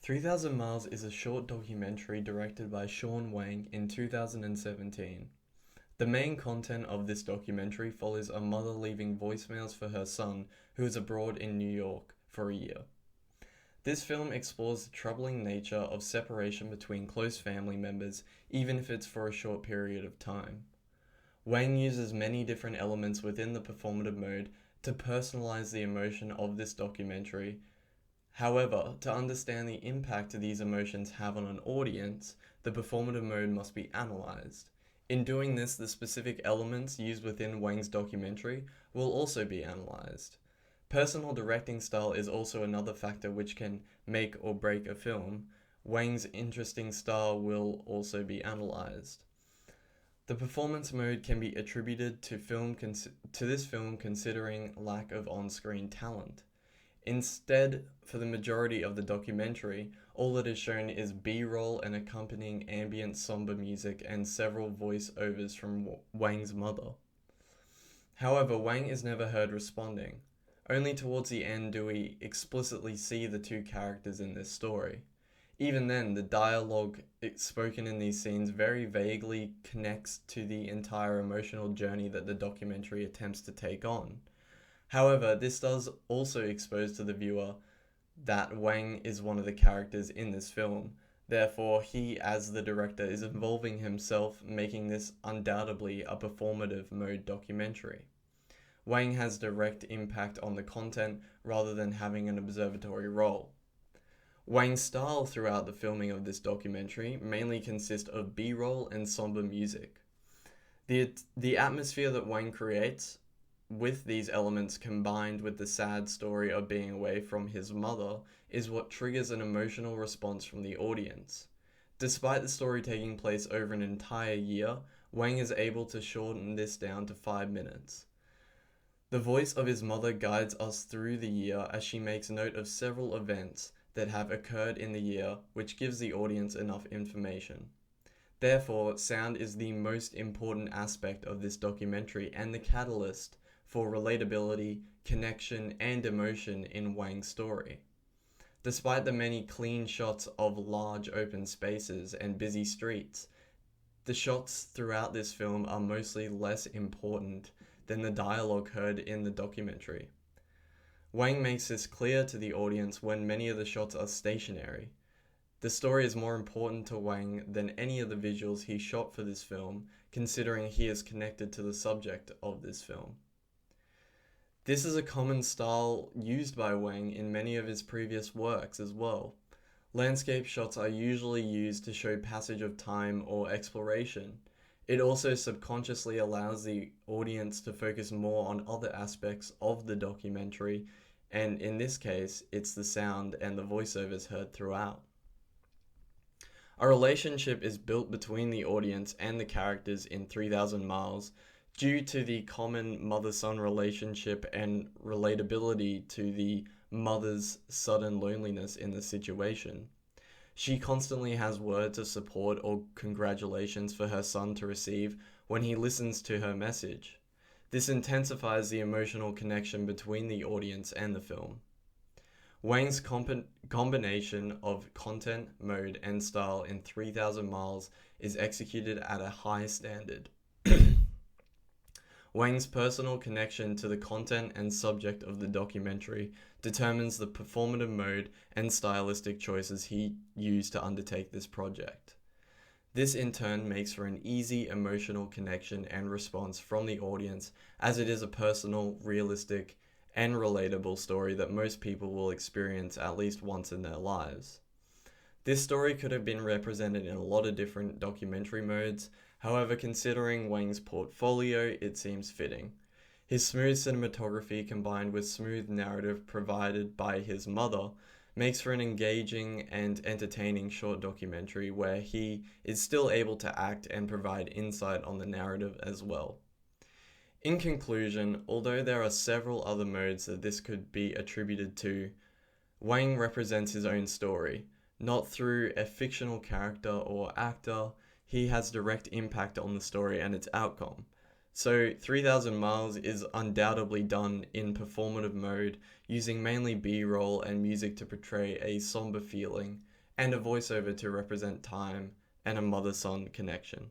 3000 Miles is a short documentary directed by Sean Wang in 2017. The main content of this documentary follows a mother leaving voicemails for her son who is abroad in New York for a year. This film explores the troubling nature of separation between close family members, even if it's for a short period of time. Wang uses many different elements within the performative mode to personalize the emotion of this documentary. However, to understand the impact these emotions have on an audience, the performative mode must be analyzed. In doing this, the specific elements used within Wang's documentary will also be analyzed. Personal directing style is also another factor which can make or break a film. Wang's interesting style will also be analyzed. The performance mode can be attributed to this film considering lack of on-screen talent. Instead, for the majority of the documentary, all that is shown is B-roll and accompanying ambient somber music and several voice-overs from Wang's mother. However, Wang is never heard responding. Only towards the end do we explicitly see the two characters in this story. Even then, the dialogue spoken in these scenes very vaguely connects to the entire emotional journey that the documentary attempts to take on. However, this does also expose to the viewer that Wang is one of the characters in this film. Therefore, he, as the director, is involving himself, making this undoubtedly a performative mode documentary. Wang has direct impact on the content rather than having an observatory role. Wang's style throughout the filming of this documentary mainly consists of B-roll and somber music. The atmosphere that Wang creates with these elements combined with the sad story of being away from his mother is what triggers an emotional response from the audience. Despite the story taking place over an entire year, Wang is able to shorten this down to 5 minutes. The voice of his mother guides us through the year as she makes note of several events that have occurred in the year, which gives the audience enough information. Therefore, sound is the most important aspect of this documentary and the catalyst for relatability, connection, and emotion in Wang's story. Despite the many clean shots of large open spaces and busy streets, the shots throughout this film are mostly less important than the dialogue heard in the documentary. Wang makes this clear to the audience when many of the shots are stationary. The story is more important to Wang than any of the visuals he shot for this film, considering he is connected to the subject of this film. This is a common style used by Wang in many of his previous works as well. Landscape shots are usually used to show passage of time or exploration. It also subconsciously allows the audience to focus more on other aspects of the documentary, and in this case, it's the sound and the voiceovers heard throughout. A relationship is built between the audience and the characters in 3000 Miles due to the common mother-son relationship and relatability to the mother's sudden loneliness in the situation. She constantly has words of support or congratulations for her son to receive when he listens to her message. This intensifies the emotional connection between the audience and the film. Wang's combination of content, mode, and style in 3000 Miles is executed at a high standard. Wang's personal connection to the content and subject of the documentary determines the performative mode and stylistic choices he used to undertake this project. This in turn makes for an easy emotional connection and response from the audience, as it is a personal, realistic, and relatable story that most people will experience at least once in their lives. This story could have been represented in a lot of different documentary modes. However, considering Wang's portfolio, it seems fitting. His smooth cinematography combined with smooth narrative provided by his mother makes for an engaging and entertaining short documentary where he is still able to act and provide insight on the narrative as well. In conclusion, although there are several other modes that this could be attributed to, Wang represents his own story. Not through a fictional character or actor, he has direct impact on the story and its outcome. So 3000 Miles is undoubtedly done in performative mode, using mainly B-roll and music to portray a somber feeling. and a voiceover to represent time and a mother-son connection.